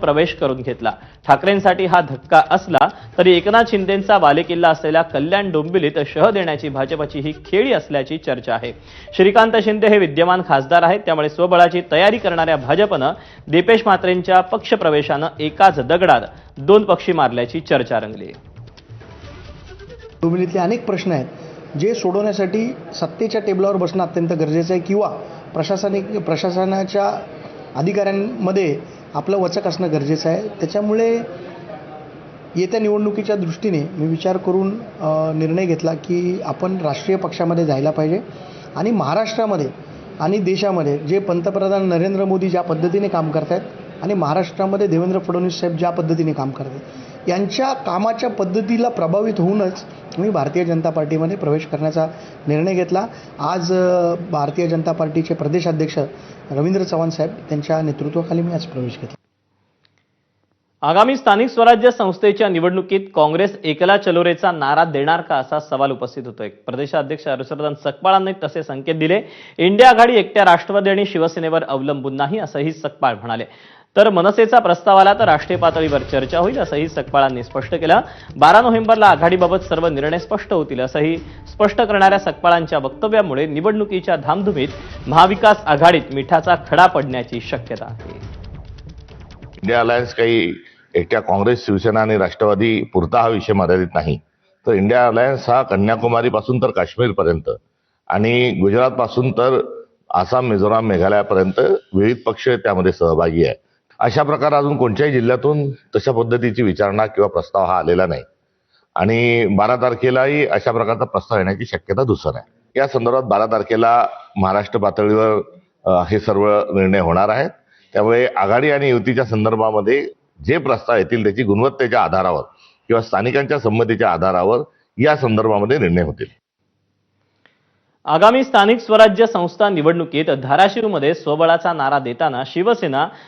प्रवेश करून घेतला। ठाकरेंसाठी हा धक्का असला तरी एकनाथ शिंदेंचा बालेकिल्ला असलेल्या कल्याण डोंबिवलीत शह देण्याची भाजपची ही खेळी असल्याची चर्चा आहे। श्रीकांत शिंदे हे विद्यमान खासदार आहेत, त्यामुळे स्वबळाची तयारी करणाऱ्या भाजपनं दीपेश म्हात्रेंच्या पक्षप्रवेशानं एकाच दगडात दोन पक्षी मारल्याची चर्चा रंगली। डोंबिवलीतले अनेक प्रश्न आहेत जे सोडवण्यासाठी सत्तेच्या टेबलावर बसणं अत्यंत गरजेचं आहे किंवा प्रशासनाच्या अधिकाऱ्यांमध्ये आपलं वचक असणं गरजेचं आहे। त्याच्यामुळे येत्या निवडणुकीच्या दृष्टीने मी विचार करून निर्णय घेतला की आपण राष्ट्रीय पक्षामध्ये जायला पाहिजे आणि महाराष्ट्रामध्ये आणि देशामध्ये जे पंतप्रधान नरेंद्र मोदी ज्या पद्धतीने काम करतात आणि महाराष्ट्रामध्ये देवेंद्र फडणवीस साहेब ज्या पद्धतीने काम करतात यांच्या कामाच्या पद्धतीला प्रभावित होऊनच मी भारतीय जनता पार्टीमध्ये प्रवेश करण्याचा निर्णय घेतला। आज भारतीय जनता पार्टीचे प्रदेशाध्यक्ष रवींद्र चव्हाण साहेब त्यांच्या नेतृत्वाखाली मी आज प्रवेश घेतला। आगामी स्थानिक स्वराज्य संस्थेच्या निवडणुकीत काँग्रेस एकला चलोरेचा नारा देणार का असा सवाल उपस्थित होतोय। प्रदेशाध्यक्ष हर्षवर्धन सकपाळांनी तसे संकेत दिले। इंडिया आघाडी एकट्या राष्ट्रवादी आणि शिवसेनेवर अवलंबून नाही असंही सकपाळ म्हणाले। तर मनसेचा प्रस्ताव आला तर राष्ट्रीय पातळीवर चर्चा होईल असंही सकपाळांनी स्पष्ट केलं। 12 नोव्हेंबरला आघाडीबाबत सर्व निर्णय स्पष्ट होतील असंही स्पष्ट करणाऱ्या सकपाळांच्या वक्तव्यामुळे निवडणुकीच्या धामधुमीत महाविकास आघाडीत मिठाचा खडा पडण्याची शक्यता आहे। इंडिया अलायन्स काही एकट्या काँग्रेस, शिवसेना आणि राष्ट्रवादी पुरता हा विषय मर्यादित नाही, तर इंडिया अलायन्स हा कन्याकुमारी पासून तर काश्मीरपर्यंत आणि गुजरात पासून तर आसाम, मिझोराम, मेघालयापर्यंत विविध पक्ष त्यामध्ये सहभागी आहे। अशा प्रकारे अजून कोणत्याही जिल्ह्यातून तशा पद्धतीची विचारणा किंवा प्रस्ताव हा आलेला नाही आणि 12 तारखेलाही अशा प्रकारचा प्रस्ताव येण्याची शक्यता धुसर आहे। या संदर्भात 12 तारखेला महाराष्ट्र पातळीवर हे सर्व निर्णय होणार आहेत। त्यामुळे आघाडी आणि युतीच्या संदर्भामध्ये जे प्रस्ताव येतील त्याची गुणवत्तेच्या आधारावर किंवा स्थानिकांच्या संमतीच्या आधारावर या संदर्भामध्ये निर्णय होतील। आगामी स्थानिक स्वराज्य संस्था निवडणुकीत धाराशिवमध्ये स्वबळाचा नारा देताना शिवसेना